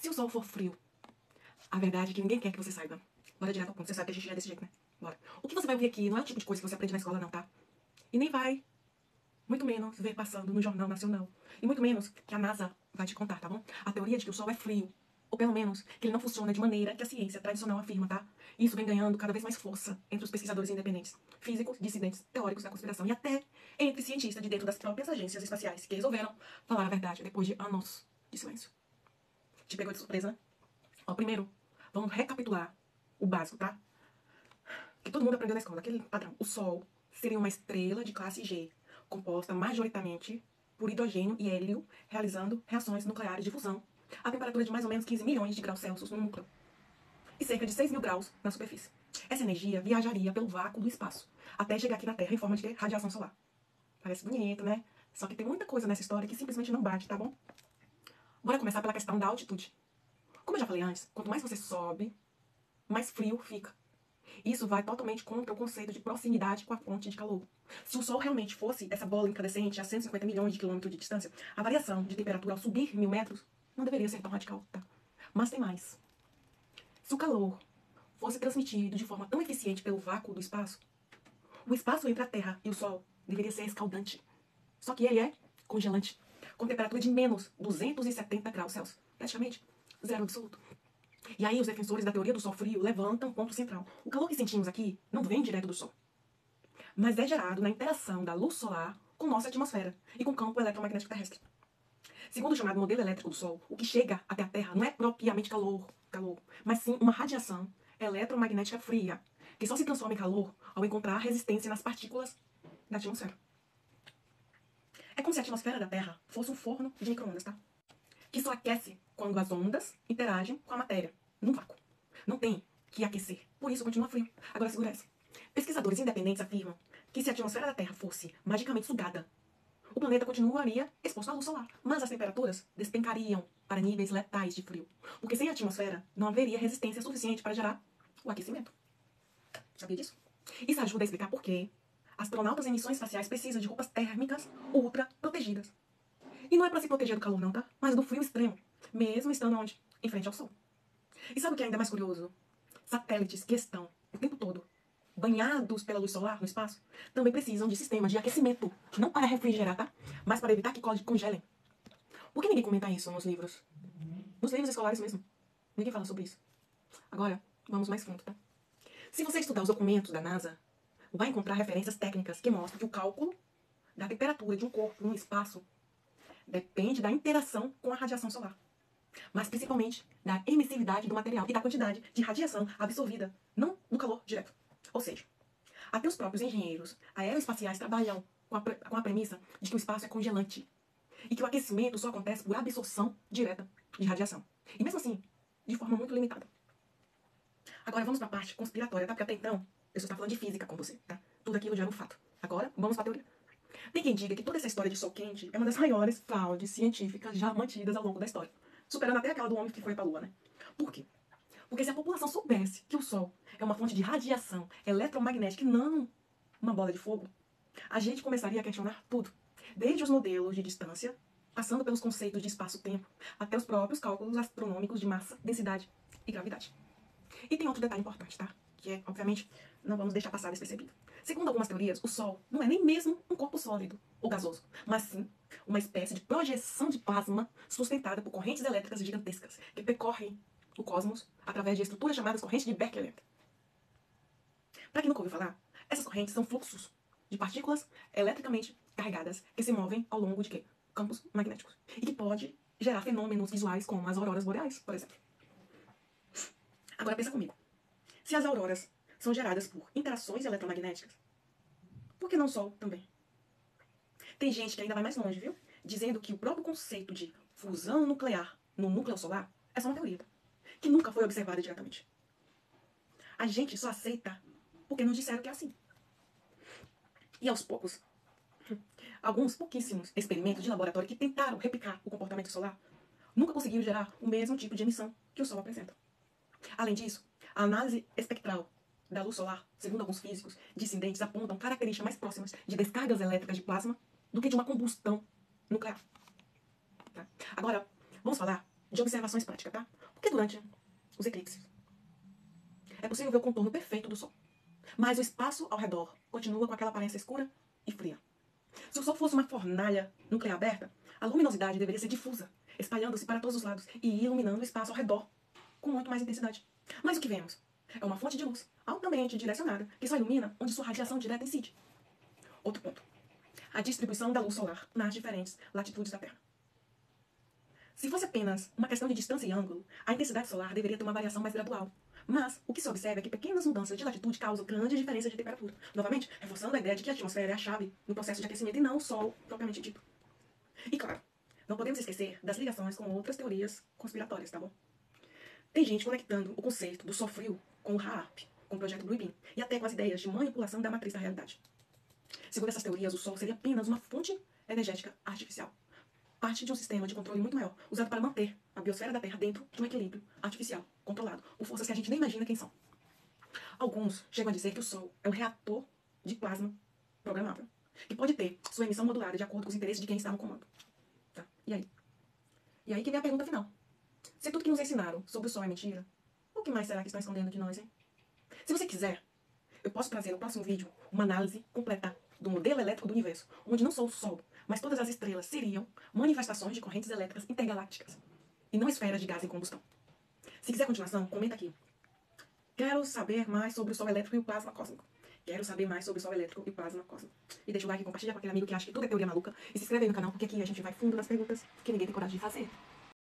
Se o Sol for frio, a verdade é que ninguém quer que você saiba. Bora direto ao ponto. Você sabe que a gente já é desse jeito, né? Bora. O que você vai ouvir aqui não é o tipo de coisa que você aprende na escola, não, tá? E nem vai, muito menos, ver passando no Jornal Nacional. E muito menos que a NASA vai te contar, tá bom? A teoria de que o Sol é frio, ou pelo menos que ele não funciona de maneira que a ciência tradicional afirma, tá? E isso vem ganhando cada vez mais força entre os pesquisadores independentes, físicos, dissidentes, teóricos da conspiração e até entre cientistas de dentro das próprias agências espaciais que resolveram falar a verdade depois de anos de silêncio. Te pegou de surpresa, né? Ó, primeiro, vamos recapitular o básico, tá? Que todo mundo aprendeu na escola, aquele padrão. O Sol seria uma estrela de classe G, composta majoritariamente por hidrogênio e hélio, realizando reações nucleares de fusão a temperatura de mais ou menos 15 milhões de graus Celsius no núcleo e cerca de 6 mil graus na superfície. Essa energia viajaria pelo vácuo do espaço até chegar aqui na Terra em forma de radiação solar. Parece bonito, né? Só que tem muita coisa nessa história que simplesmente não bate, tá bom? Bora começar pela questão da altitude. Como eu já falei antes, quanto mais você sobe, mais frio fica. Isso vai totalmente contra o conceito de proximidade com a fonte de calor. Se o Sol realmente fosse essa bola incandescente a 150 milhões de quilômetros de distância, a variação de temperatura ao subir 1000 metros não deveria ser tão radical, tá? Mas tem mais. Se o calor fosse transmitido de forma tão eficiente pelo vácuo do espaço, o espaço entre a Terra e o Sol deveria ser escaldante. Só que ele é congelante, com temperatura de menos 270 graus Celsius, praticamente zero absoluto. E aí os defensores da teoria do Sol frio levantam um ponto central. O calor que sentimos aqui não vem direto do Sol, mas é gerado na interação da luz solar com nossa atmosfera e com o campo eletromagnético terrestre. Segundo o chamado modelo elétrico do Sol, o que chega até a Terra não é propriamente calor, mas sim uma radiação eletromagnética fria, que só se transforma em calor ao encontrar resistência nas partículas da atmosfera. É como se a atmosfera da Terra fosse um forno de micro-ondas, tá? Que só aquece quando as ondas interagem com a matéria, num vácuo. Não tem que aquecer, por isso continua frio. Agora segura essa. Pesquisadores independentes afirmam que se a atmosfera da Terra fosse magicamente sugada, o planeta continuaria exposto à luz solar, mas as temperaturas despencariam para níveis letais de frio, porque sem a atmosfera não haveria resistência suficiente para gerar o aquecimento. Sabia disso? Isso ajuda a explicar por que astronautas em missões espaciais precisam de roupas térmicas ultra protegidas. E não é para se proteger do calor não, tá? Mas do frio extremo, mesmo estando onde? Em frente ao Sol. E sabe o que é ainda mais curioso? Satélites que estão o tempo todo banhados pela luz solar no espaço também precisam de sistemas de aquecimento, não para refrigerar, tá? Mas para evitar que congelem. Por que ninguém comenta isso nos livros? Nos livros escolares mesmo. Ninguém fala sobre isso. Agora, vamos mais fundo, tá? Se você estudar os documentos da NASA, vai encontrar referências técnicas que mostram que o cálculo da temperatura de um corpo no espaço depende da interação com a radiação solar, mas principalmente da emissividade do material e da quantidade de radiação absorvida, não do calor direto. Ou seja, até os próprios engenheiros aeroespaciais trabalham com a premissa de que o espaço é congelante e que o aquecimento só acontece por absorção direta de radiação. E mesmo assim, de forma muito limitada. Agora vamos para a parte conspiratória, tá? Porque até então eu só estava falando de física com você, tá? Tudo aquilo já era um fato. Agora vamos para a teoria. Tem quem diga que toda essa história de Sol quente é uma das maiores fraudes científicas já mantidas ao longo da história, superando até aquela do homem que foi para a Lua, né? Por quê? Porque se a população soubesse que o Sol é uma fonte de radiação eletromagnética e não uma bola de fogo, a gente começaria a questionar tudo. Desde os modelos de distância, passando pelos conceitos de espaço-tempo, até os próprios cálculos astronômicos de massa, densidade e gravidade. E tem outro detalhe importante, tá? Que é, obviamente, não vamos deixar passar despercebido. Segundo algumas teorias, o Sol não é nem mesmo um corpo sólido ou gasoso, mas sim uma espécie de projeção de plasma sustentada por correntes elétricas gigantescas que percorrem o cosmos através de estruturas chamadas correntes de Becquerel. Para quem nunca ouviu falar, essas correntes são fluxos de partículas eletricamente carregadas que se movem ao longo de quê? Campos magnéticos. E que pode gerar fenômenos visuais como as auroras boreais, por exemplo. Agora pensa comigo. Se as auroras são geradas por interações eletromagnéticas, por que não o Sol também? Tem gente que ainda vai mais longe, viu? Dizendo que o próprio conceito de fusão nuclear no núcleo solar é só uma teoria, que nunca foi observada diretamente. A gente só aceita porque nos disseram que é assim. E aos poucos, alguns pouquíssimos experimentos de laboratório que tentaram replicar o comportamento solar nunca conseguiram gerar o mesmo tipo de emissão que o Sol apresenta. Além disso, a análise espectral da luz solar, segundo alguns físicos dissidentes, apontam características mais próximas de descargas elétricas de plasma do que de uma combustão nuclear. Tá? Agora, vamos falar de observações práticas, tá? Porque durante os eclipses é possível ver o contorno perfeito do Sol, mas o espaço ao redor continua com aquela aparência escura e fria. Se o Sol fosse uma fornalha nuclear aberta, a luminosidade deveria ser difusa, espalhando-se para todos os lados e iluminando o espaço ao redor com muito mais intensidade. Mas o que vemos é uma fonte de luz altamente direcionada que só ilumina onde sua radiação direta incide. Outro ponto: a distribuição da luz solar nas diferentes latitudes da Terra. Se fosse apenas uma questão de distância e ângulo, a intensidade solar deveria ter uma variação mais gradual. Mas o que se observa é que pequenas mudanças de latitude causam grande diferença de temperatura. Novamente, reforçando a ideia de que a atmosfera é a chave no processo de aquecimento e não o Sol propriamente dito. E claro, não podemos esquecer das ligações com outras teorias conspiratórias, tá bom? Tem gente conectando o conceito do Sol frio com o HAARP, com o projeto Blue Beam, e até com as ideias de manipulação da matriz da realidade. Segundo essas teorias, o Sol seria apenas uma fonte energética artificial, parte de um sistema de controle muito maior, usado para manter a biosfera da Terra dentro de um equilíbrio artificial, controlado por forças que a gente nem imagina quem são. Alguns chegam a dizer que o Sol é um reator de plasma programável, que pode ter sua emissão modulada de acordo com os interesses de quem está no comando. Tá? E aí? E aí que vem a pergunta final. Se tudo que nos ensinaram sobre o Sol é mentira, o que mais será que estão escondendo de nós, hein? Se você quiser, eu posso trazer no próximo vídeo uma análise completa do modelo elétrico do universo, onde não só o Sol, mas todas as estrelas seriam manifestações de correntes elétricas intergalácticas, e não esferas de gás em combustão. Se quiser continuação, comenta aqui. Quero saber mais sobre o Sol elétrico e o plasma cósmico. Quero saber mais sobre o Sol elétrico e o plasma cósmico. E deixa o like, compartilha com aquele amigo que acha que tudo é teoria maluca. E se inscreve aí no canal, porque aqui a gente vai fundo nas perguntas que ninguém tem coragem de fazer.